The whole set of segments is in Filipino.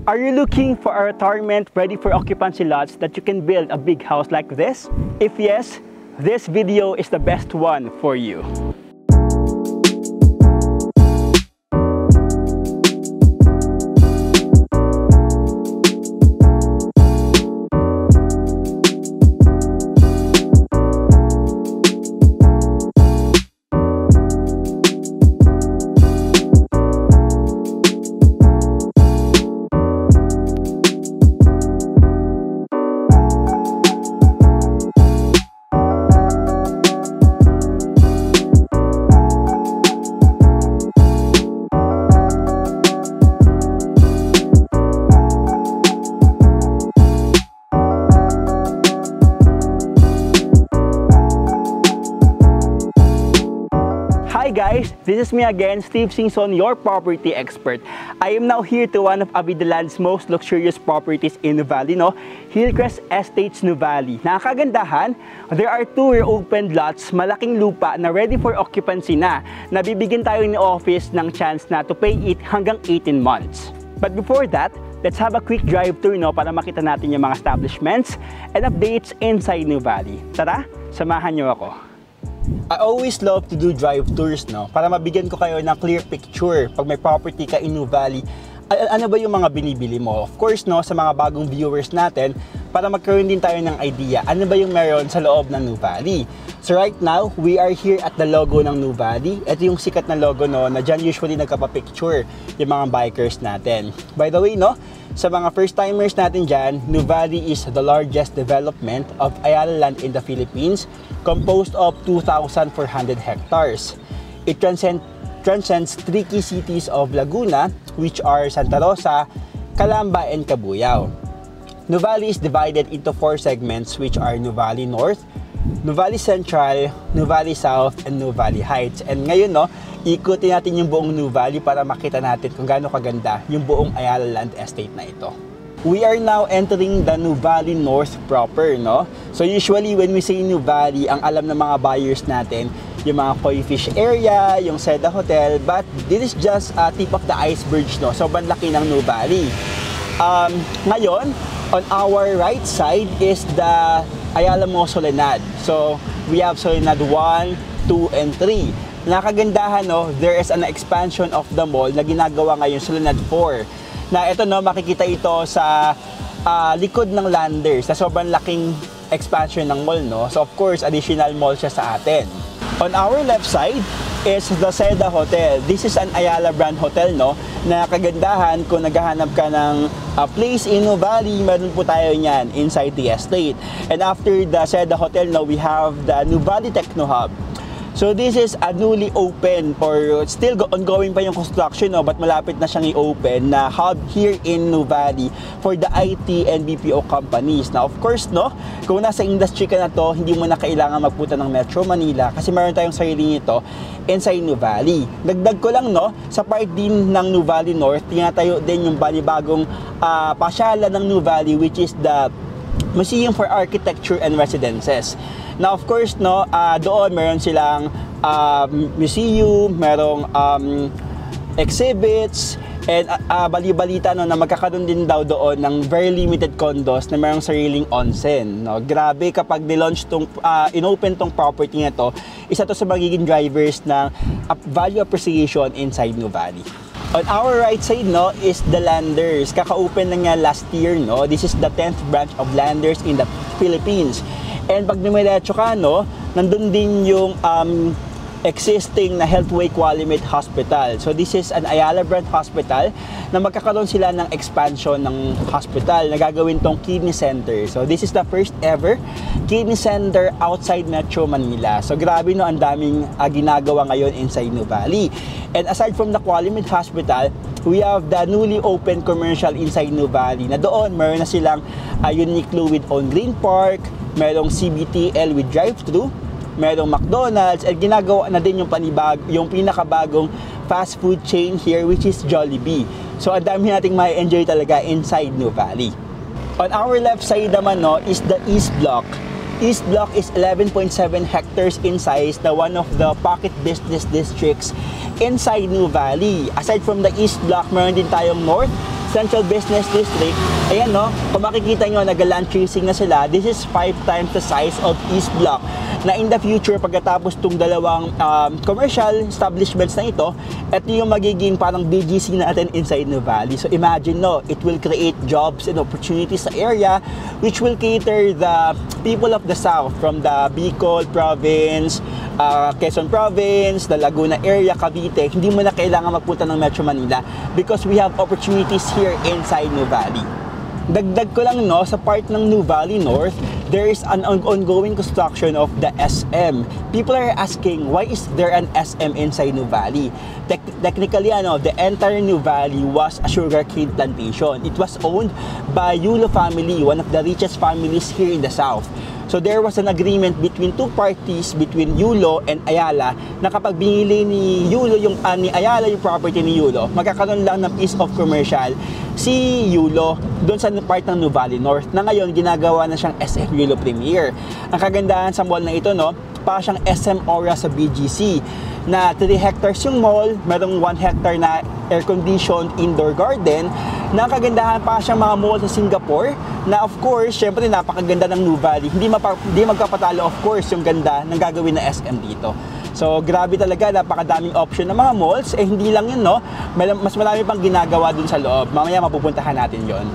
Are you looking for a retirement ready for occupancy lots that you can build a big house like this? If yes, this video is the best one for you. Hi guys, this is me again, Steve Singson, your property expert. I am now here to one of Avidaland's most luxurious properties in Nuvali, Hillcrest Estates, Nuvali. Nakakagandahan, there are two rear-opened lots, malaking lupa na ready for occupancy na. Nabibigyan tayo ni office ng chance na to pay it hanggang 18 months. But before that, let's have a quick drive tour para makita natin yung mga establishments and updates inside Nuvali. Tara, samahan niyo ako. I always love to do drive tours, para mabigyan ko kayo ng clear picture pag may property ka in Nuvali. Ano ba yung mga binibili mo? Of course, sa mga bagong viewers natin, para magkaroon din tayo ng idea, ano ba yung meron sa loob ng Nuvali. So right now, we are here at the logo ng Nuvali. Ito yung sikat na logo, na dyan usually nagkapapicture yung mga bikers natin. By the way, sa mga first-timers natin dyan, Nuvali is the largest development of Ayala land in the Philippines, composed of 2,400 hectares. It transcends three key cities of Laguna, which are Santa Rosa, Calamba, and Cabuyao. Nuvali is divided into four segments, which are Nuvali North, Nuvali Central, Nuvali South, and Nuvali Heights. And ngayon, ikutin natin yung buong Nuvali para makita natin kung gaano kaganda yung buong Ayala Land Estate na ito. We are now entering the Nuvali North proper, So usually when we say Nuvali, ang alam ng mga buyers natin, yung mga Koi Fish area, yung Seda Hotel, but this is just a tip of the iceberg, Sobrang laki ng Nuvali. Ngayon, on our right side is the Ayala Mall Solenad. So we have Solenad 1, 2, and 3. Nakagandahan, there is an expansion of the mall na ginagawa ngayon Solenad 4. Na ito, makikita ito sa likod ng Landers na sobrang laking expansion ng mall, So of course, additional mall siya sa atin. On our left side is the Seda Hotel. This is an Ayala brand hotel, na kagandahan kung naghahanap ka ng place in Nuvali, meron po tayo niyan inside the estate. And after the Seda Hotel, we have the Nuvali Techno Hub. So this is a newly open or still ongoing pa yung construction, but malapit na siyang i-open na hub here in Nuvali for the IT and BPO companies. Now of course, kung nasa industry ka na to, hindi mo na kailangan magpunta ng Metro Manila kasi meron tayong sarili nito inside Nuvali. Dagdag ko lang, sa part din ng Nuvali North, tinatayo din yung bagong pasyalan ng Nuvali, which is the Museum for Architecture and Residences. Now of course, doon meron silang museum, merong exhibits, and bali-balita na magkakaroon din daw doon ng very limited condos na merong sariling onsen. Grabe, kapag nilaunch inopen tong property na to, isa to sa magiging drivers ng value appreciation inside Nuvali. On our right side, is the Landers. Kaka-open na nga last year, This is the 10th branch of Landers in the Philippines. And pag dumiretso ka, nandun din yung existing na Healthway Qualimate Hospital. So this is an Ayala brand hospital na magkakaroon sila ng expansion ng hospital na gagawin tong kidney center. So this is the first ever kidney center outside Metro Manila. So grabe, ang daming ginagawa ngayon inside Nuvali. And aside from the Qualimate Hospital, we have the newly open commercial inside Nuvali na doon meron na silang Uniqlo with on Green Park, merong CBTL with drive-thru, merong McDonald's, at ginagawa na din yung pinakabagong fast food chain here, which is Jollibee. So ang dami nating may enjoy talaga inside Nuvali. On our left side naman, is the East Block. East Block is 11.7 hectares in size, na one of the pocket business districts inside Nuvali. Aside from the East Block, meron din tayong North Central Business District. Ayan no, kung makikita nyo, nag-land tracing na sila. This is 5 times the size of East Block, na in the future, pagkatapos tong dalawang commercial establishments na ito yung magiging parang BGC natin inside Nuvali. So imagine no, it will create jobs and opportunities sa area, which will cater the people of the south from the Bicol province, Quezon province, the Laguna area, Cavite. Hindi mo na kailangan magpunta ng Metro Manila because we have opportunities here inside Nuvali. Dagdag ko lang no, sa part ng Nuvali North, there is an ongoing construction of the SM. People are asking, why is there an SM inside Nuvali? Technically, the entire Nuvali was a sugarcane plantation. It was owned by Yulo family, one of the richest families here in the south. So there was an agreement between two parties, between Yulo and Ayala, na kapag binili ni Yulo ni Ayala yung property ni Yulo, magkakaroon lang ng piece of commercial si Yulo doon sa part ng Nuvali North, na ngayon ginagawa na siyang SM Yulo Premier. Ang kagandahan sa mall na ito, no, pa siyang SM Aura sa BGC, na 3 hectares yung mall, merong 1 hectare na air-conditioned indoor garden, na kagandahan pa siyang mga mall sa Singapore, na of course, syempre napakaganda ng Nuvali. Hindi magkapatalo of course yung ganda ng gagawin na SM dito. So grabe talaga, napakadaming option ng mga malls. Hindi lang yun, no? Mas marami pang ginagawa dun sa loob. Mamaya mapupuntahan natin yon.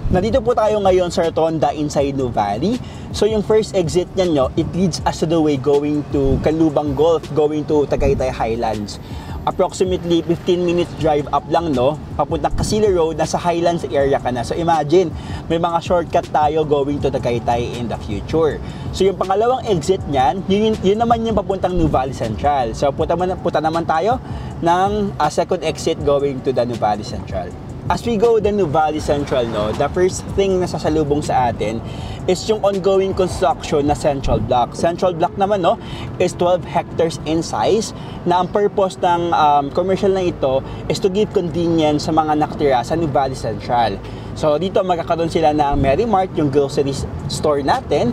Nandito po tayo ngayon sa Rotonda inside Nuvali. So yung first exit niyan, it leads us to the way going to Canlubang Golf, going to Tagaytay Highlands. Approximately 15 minutes drive up lang, no? Papuntang Casilla Road, nasa Highlands area ka na. So imagine, may mga shortcut tayo going to Tagaytay in the future. So yung pangalawang exit niyan, yun naman yung papuntang Nuvali Central. So punta naman tayo ng second exit going to the Nuvali Central. As we go the Nuvali Central, no, the first thing na sasalubong sa atin is yung ongoing construction na Central Block. Central Block naman, no, is 12 hectares in size, na ang purpose ng commercial na ito is to give convenience sa mga nakatira sa Nuvali Central. So dito magkakaroon sila ng Mary Mart, yung grocery store natin,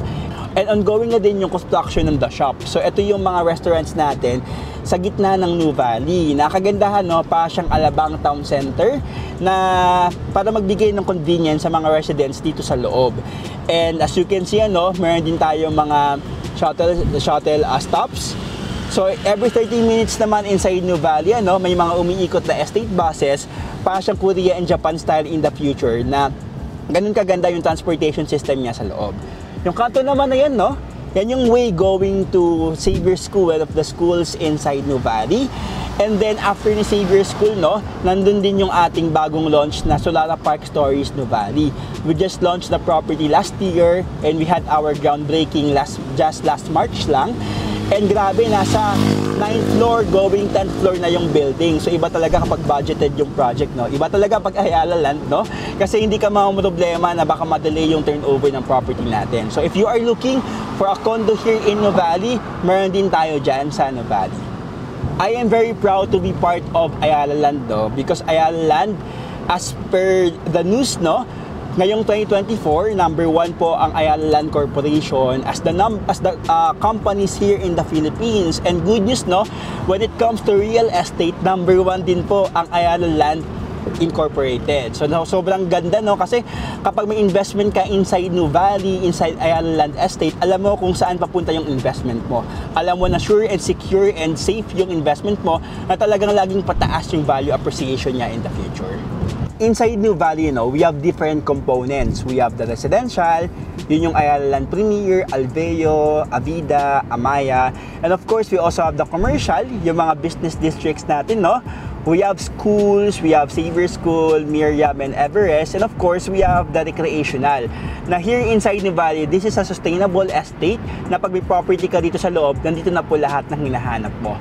and ongoing na din yung construction ng The Shop. So ito yung mga restaurants natin sa gitna ng Nuvali. Nakagandahan, no, pa siyang Alabang Town Center, na para magbigay ng convenience sa mga residents dito sa loob. And as you can see, meron din tayong mga shuttle stops. So every 30 minutes naman inside Nuvali, may mga umiikot na estate buses, pa siyang Korea and Japan style in the future, na ganun kaganda yung transportation system niya sa loob. Yung kanto naman na yan, no? Yan yung way going to Xavier School, one of the schools inside Nuvali. And then after ni Xavier School, no, nandun din yung ating bagong launch na Solara Park Stories Nuvali. We just launched the property last year and we had our groundbreaking just last March lang. And grabe, nasa 9th floor going 10th floor na yung building. So iba talaga kapag budgeted yung project, no? Iba talaga pag Ayala Land, no? Kasi hindi ka problema na baka ma-delay yung turnover ng property natin. So if you are looking for a condo here in Nuvali, meron din tayo dyan sa Nuvali. I am very proud to be part of Ayala Land, though, because Ayala Land, as per the news, no, ngayong 2024, number 1 po ang Ayala Land Corporation as the companies here in the Philippines. And good news, no, when it comes to real estate, number 1 din po ang Ayala Land Incorporated. So sobrang ganda, no, kasi kapag may investment ka inside Nuvali, inside Ayala Land Estate, alam mo kung saan papunta yung investment mo. Alam mo na sure and secure and safe yung investment mo, na talagang laging pataas yung value appreciation niya in the future. Inside Nuvali, we have different components. We have the residential, yun yung Ayala Land Premier, Alveo, Avida, Amaya, and of course we also have the commercial, yung mga business districts natin, no? We have schools, we have Xavier School, Miriam, and Everest, and of course we have the recreational. Na here inside Nuvali, this is a sustainable estate na pag may property ka dito sa loob, nandito na po lahat ng hinahanap mo.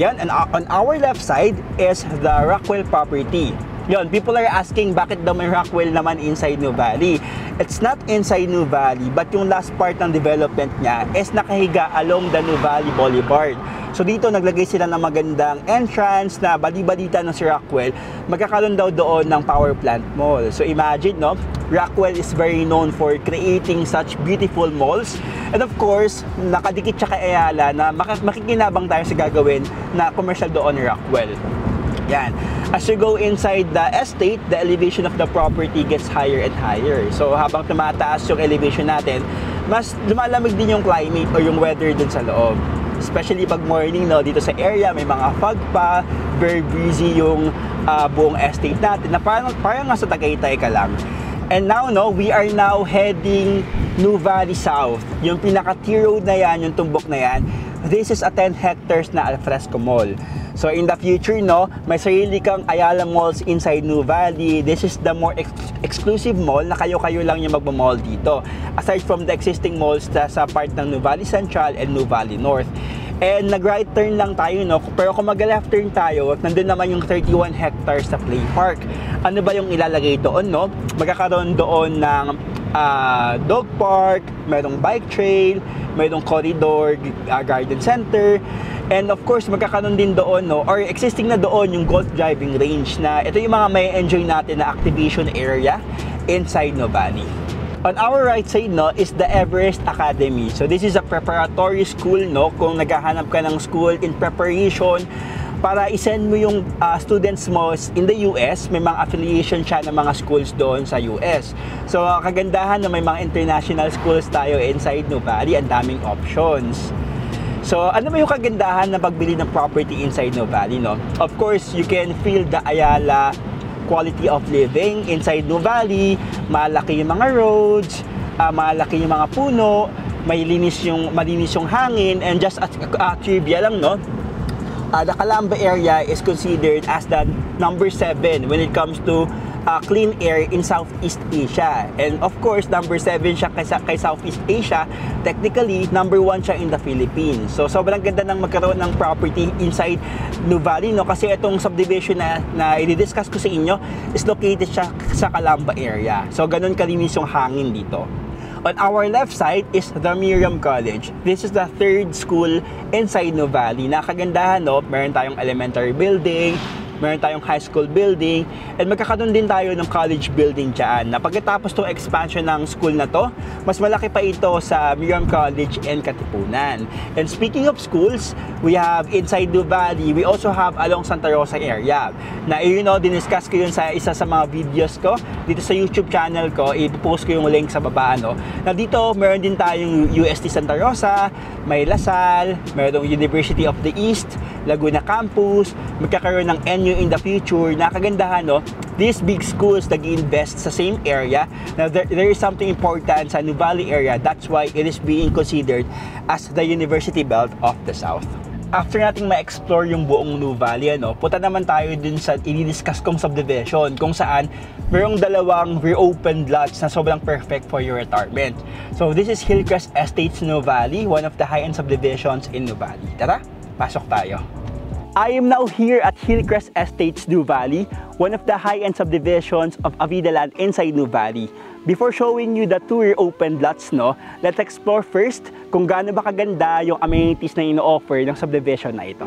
Yan, and on our left side is the Rockwell property. Yon, people are asking bakit daw may Rockwell naman inside Nuvali. It's not inside Nuvali, but yung last part ng development niya is nakahiga along the Nuvali Boulevard. So dito naglagay sila ng magandang entrance na bali-balita ng si Rockwell, magkakaroon daw doon ng power plant mall. So imagine, no, Rockwell is very known for creating such beautiful malls And of course, nakadikit siya kay Ayala na makikinabang tayo sa gagawin na commercial doon ni Rockwell. Yan. As you go inside the estate, the elevation of the property gets higher and higher. So habang tumataas yung elevation natin, mas lumalamig din yung climate or yung weather dun sa loob. Especially pag morning, no, dito sa area, may mga fog pa, very breezy yung buong estate natin, na parang nasa Tagaytay ka lang. And now, no, we are now heading New Valley South. Yung pinaka-T road na yan, yung tumbok na yan, this is a 10 hectares na alfresco mall. So in the future, no, may sarili kang Ayala Malls inside New Valley. This is the more exclusive mall na kayo-kayo lang yung magmamall dito. Aside from the existing malls sa part ng New Valley Central and New Valley North. And nag-right turn lang tayo, no? Pero kung mag-left turn tayo, nandun naman yung 31 hectares sa Play Park. Ano ba yung ilalagay doon, no? Magkakaroon doon ng dog park, mayroong bike trail, mayroong corridor, garden center. And of course, magkakaroon din doon, no, or existing na doon yung golf driving range na ito yung mga may enjoy natin na activation area inside New Valley. On our right side, no, is the Everest Academy. So this is a preparatory school, no, kung naghahanap ka ng school in preparation para isend mo yung students mo in the US, may mga affiliation siya ng mga schools doon sa US. So kagandahan na may mga international schools tayo inside New Valley, ang daming options. So, ano ba yung kagandahan na pagbili ng property inside New Valley, no? Of course, you can feel the Ayala quality of living inside New Valley. Malaki yung mga roads, malaki yung mga puno, malinis yung hangin, and just trivia lang, no? The Calamba area is considered as the number 7 when it comes to clean air in Southeast Asia. And of course, number 7 siya kay Southeast Asia. Technically, number 1 siya in the Philippines. So, sobrang ganda ng magkaroon ng property inside New Valley, no? Kasi itong subdivision na i-discuss ko sa inyo is located siya sa Calamba area. So, ganun kalinis yung hangin dito. On our left side is the Miriam College. This is the 3rd school inside New Valley. Nakagandahan, no? Meron tayong elementary building, meron tayong high school building, and magkakaroon din tayo ng college building dyan. Na pagkatapos itong expansion ng school na to, mas malaki pa ito sa Miriam College and Katipunan. And speaking of schools, we have inside New Valley, we also have along Santa Rosa area. Na you know, diniscuss ko yun sa isa sa mga videos ko, dito sa YouTube channel ko, i-post ko yung link sa baba, no? Na dito, meron din tayong UST Santa Rosa, may LaSalle, merong University of the East, Laguna Campus, magkakaroon ng NU in the future. Nakagandahan, no? These big schools nag-invest sa same area. Now, there is something important sa New Valley area. That's why it is being considered as the University Belt of the South. After nating ma-explore yung buong New Valley, ano, punta naman tayo dun sa i-discuss kong subdivision kung saan mayroong dalawang reopened lots na sobrang perfect for your retirement. So, this is Hillcrest Estates New Valley, one of the high-end subdivisions in New Valley. Tara, pasok tayo. I am now here at Hillcrest Estates New Valley, one of the high-end subdivisions of Avida Land inside New Valley. Before showing you the 2 reopened lots, no, let's explore first kung gaano ba kaganda yung amenities na ino-offer ng subdivision na ito.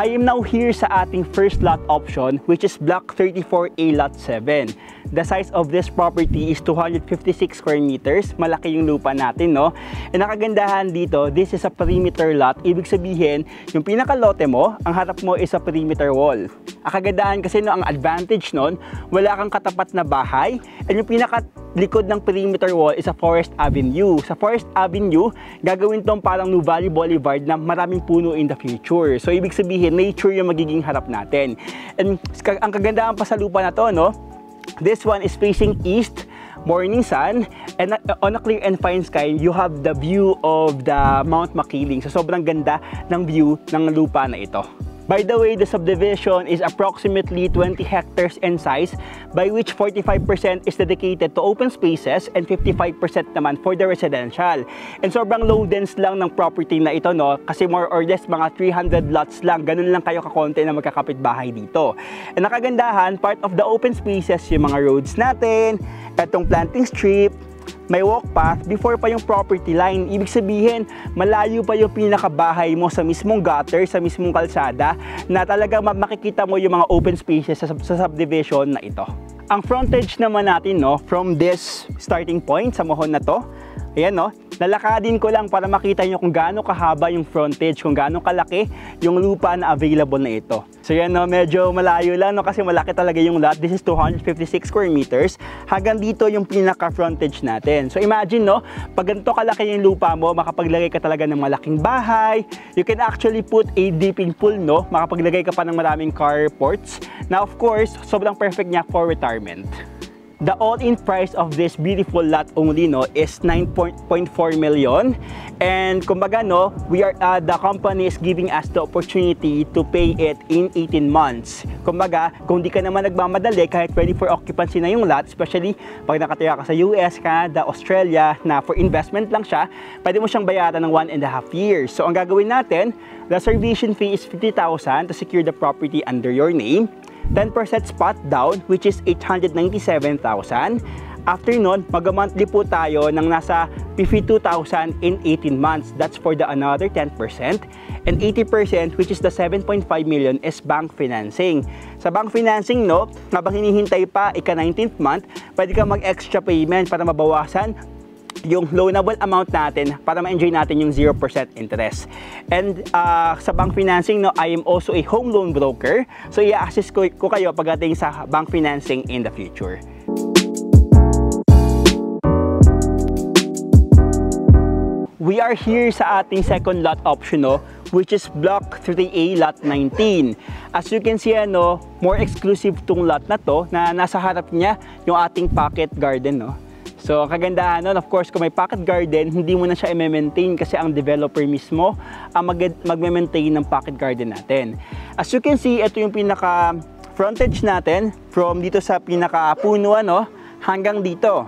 I am now here sa ating first lot option, which is Block 34A Lot 7. The size of this property is 256 square meters. Malaki yung lupa natin, no? And nakagandahan dito, this is a perimeter lot. Ibig sabihin, yung pinakalote mo, ang harap mo is a perimeter wall. Ang kagandahan kasi, no, ang advantage nun, wala kang katapat na bahay. And yung pinakalikod ng perimeter wall is a Forest Avenue. Sa Forest Avenue, gagawin tong parang Nuvali Boulevard na maraming puno in the future. So, ibig sabihin, nature yung magiging harap natin. And ang kagandahan pa sa lupa na to, no? This one is facing east, morning sun, and on a clear and fine sky, you have the view of the Mount Makiling. So sobrang ganda ng view ng lupa na ito. By the way, the subdivision is approximately 20 hectares in size, by which 45% is dedicated to open spaces and 55% naman for the residential. And sobrang low dense lang ng property na ito, no? Kasi more or less mga 300 lots lang, ganun lang kayo kakonti na magkakapit bahay dito. And nakagandahan, part of the open spaces, yung mga roads natin, etong planting strip, may walk path before pa yung property line. Ibig sabihin, malayo pa yung pinakabahay mo sa mismong gutter, sa mismong kalsada, na talaga makikita mo yung mga open spaces sa subdivision na ito. Ang frontage naman natin, no, from this starting point sa mohon na to, ayan, no, nalakadin ko lang para makita nyo kung gaano kahaba yung frontage, kung gaano kalaki yung lupa na available na ito. So yan, no, medyo malayo lang, no, kasi malaki talaga yung lot. This is 256 square meters. Hanggang dito yung pinaka-frontage natin. So imagine, no, pag ganito kalaki yung lupa mo, makapaglagay ka talaga ng malaking bahay. You can actually put a dipping pool, no, makapaglagay ka pa ng maraming carports. Now, of course, sobrang perfect niya for retirement. The all-in price of this beautiful lot only, no, is 9.4 million. And kumbaga, no, the company is giving us the opportunity to pay it in 18 months. Kumbaga, kung di ka naman nagmamadali, kahit ready for occupancy na yung lot, especially pag nakatira ka sa US, Canada, Australia, na for investment lang siya, pwede mo siyang bayaran ng 1.5 years. So ang gagawin natin, reservation fee is 50,000 to secure the property under your name. 10% spot down, which is 897,000. After nun, mag-monthly po tayo ng nasa 52,000 in 18 months. That's for the another 10%. And 80%, which is the 7.5 million, is bank financing. Sa bank financing, no, habang hinihintay pa, ika-19th month, pwede ka mag-extra payment para mabawasan yung loanable amount natin para ma-enjoy natin yung 0% interest. And sa bank financing, no, I am also a home loan broker. So i-assist ko kayo pagdating sa bank financing in the future. We are here sa ating second lot option, no, which is Block 3A Lot 19. As you can see, no, more exclusive tong lot na to, na nasa harap niya yung ating pocket garden, no. So, ang kagandahan nun, of course, kung may pocket garden, hindi mo na siya i-maintain kasi ang developer mismo ang mag-maintain ng pocket garden natin. As you can see, ito yung pinaka-frontage natin from dito sa pinaka-puno, no, hanggang dito.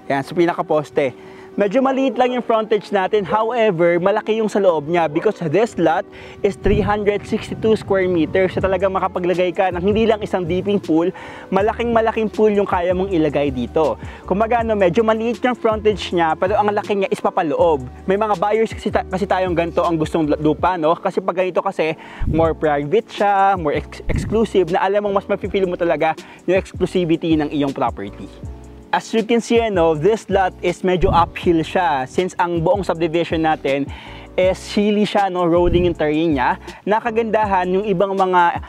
Yan, sa pinaka-poste. Medyo maliit lang yung frontage natin, however, malaki yung sa loob niya because this lot is 362 square meters. So talagang makapaglagay ka ng hindi lang isang dipping pool, malaking pool yung kaya mong ilagay dito. Kumbaga, no, medyo maliit yung frontage niya, pero ang laki niya is papaloob. May mga buyers kasi tayong ganito ang gustong lupa, no? Kasi pag ganito kasi, more private siya, more exclusive, na alam mong mas mapipili mo talaga yung exclusivity ng iyong property. As you can see, no, this lot is medyo uphill siya since ang buong subdivision natin is hilly siya, no, rolling yung terrain niya. Nakagandahan yung ibang mga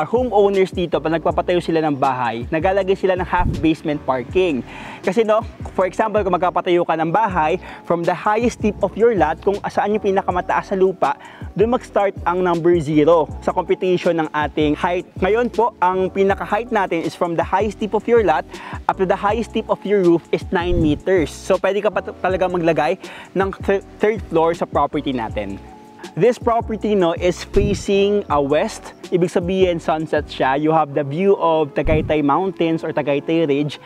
homeowners dito, pag nagpapatayo sila ng bahay, naglalagay sila ng half basement parking. Kasi, no, for example, kung magpapatayo ka ng bahay, from the highest tip of your lot, kung saan yung pinakamataas sa lupa, doon mag-start ang number 0 sa computation ng ating height. Ngayon po, ang pinaka-height natin is from the highest tip of your lot up to the highest tip of your roof is 9 meters. So, pwede ka pa talaga maglagay ng third floor sa property natin. This property, no, is facing west. Ibig sabihin, sunset siya. You have the view of Tagaytay Mountains or Tagaytay Ridge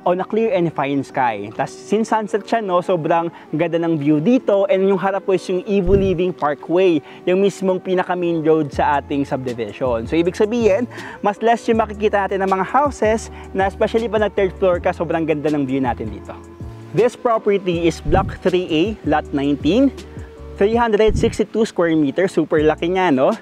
on a clear and fine sky. Tapos, since sunset siya, no, sobrang ganda ng view dito. And yung harap po is yung Evo Living Parkway, yung mismong pinaka-main road sa ating subdivision. So, ibig sabihin, mas less yung makikita natin ng mga houses na especially pa nag-third floor ka, sobrang ganda ng view natin dito. This property is Block 3A, Lot 19. 362 square meters, super laki nga, no?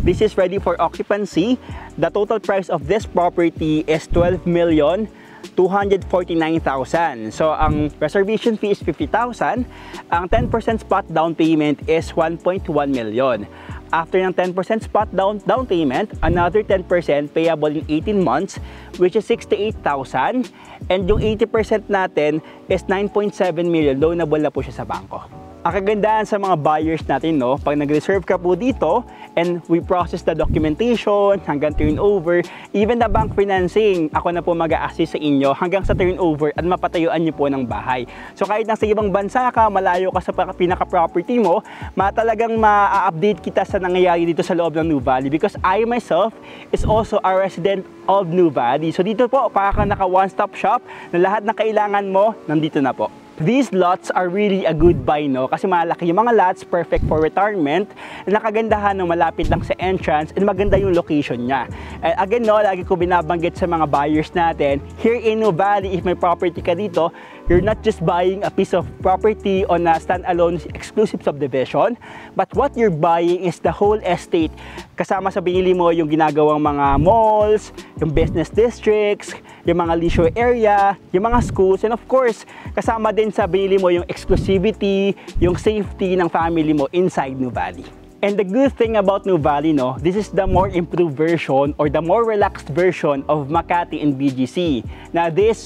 This is ready for occupancy. The total price of this property is 12,249,000. So, ang reservation fee is 50,000. Ang 10% spot down payment is 1.1 million. After ng 10% spot down payment, another 10% payable in 18 months, which is 68,000. And yung 80% natin is 9.7 million, loanable na po siya sa bangko. Ang kagandahan sa mga buyers natin, no, pag nag-reserve ka po dito and we process the documentation hanggang turnover, even the bank financing, ako na po mag-a-assist sa inyo hanggang sa turnover at mapatayuan niyo po ng bahay. So kahit nasa ibang bansa ka, malayo ka sa pinaka-property mo, talagang ma-update kita sa nangyayari dito sa loob ng Nuvali because I myself is also a resident of Nuvali. So dito po, para ka naka one-stop shop na lahat ng kailangan mo, nandito na po. These lots are really a good buy, no? Kasi malaki yung mga lots, perfect for retirement. Nakagandahan ng malapit lang sa entrance and maganda yung location niya. And again, no, lagi ko binabanggit sa mga buyers natin, here in Nuvali, if may property ka dito, you're not just buying a piece of property on a standalone exclusive subdivision, but what you're buying is the whole estate. Kasama sa binili mo yung ginagawang mga malls, yung business districts, yung mga leisure area, yung mga schools, and of course, kasama din sa binili mo yung exclusivity, yung safety ng family mo inside Nuvali. And the good thing about Nuvali, no, this is the more improved version or the more relaxed version of Makati and BGC. Now, these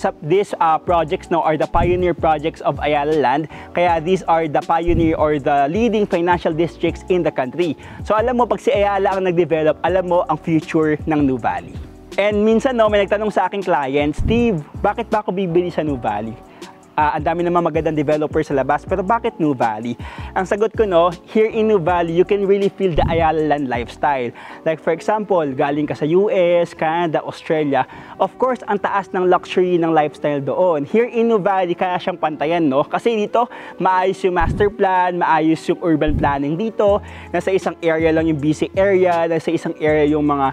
projects now are the pioneer projects of Ayala Land. Kaya these are the pioneer or the leading financial districts in the country. So alam mo, pag si Ayala ang nag-develop, alam mo ang future ng Nuvali. And minsan, no, may nagtanong sa aking client, Steve, bakit ba ako bibili sa Nuvali? Ang dami naman magandang developer sa labas, pero bakit Nuvali? Ang sagot ko, no, here in Nuvali, you can really feel the Ayala Land lifestyle. Like for example, galing ka sa US, Canada, Australia, of course, ang taas ng luxury ng lifestyle doon. Here in Nuvali, kaya siyang pantayan, no? Kasi dito, maayos yung master plan, maayos yung urban planning dito, nasa isang area lang yung busy area, nasa isang area yung mga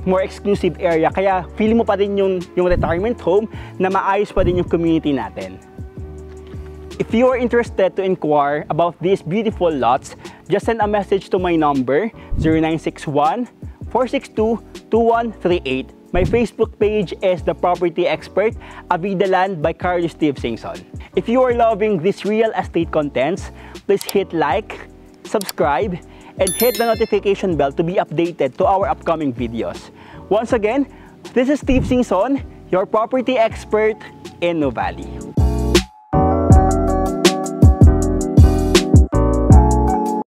more exclusive area, kaya feel mo pa din yung retirement home na maayos pa din yung community natin. If you are interested to inquire about these beautiful lots, just send a message to my number 0961-462-2138. My Facebook page is The Property Expert, Avida Land by Carlos Steve Singson. If you are loving these real estate contents, please hit like, subscribe, and hit the notification bell to be updated to our upcoming videos. Once again, this is Steve Singson, your property expert in Nuvali.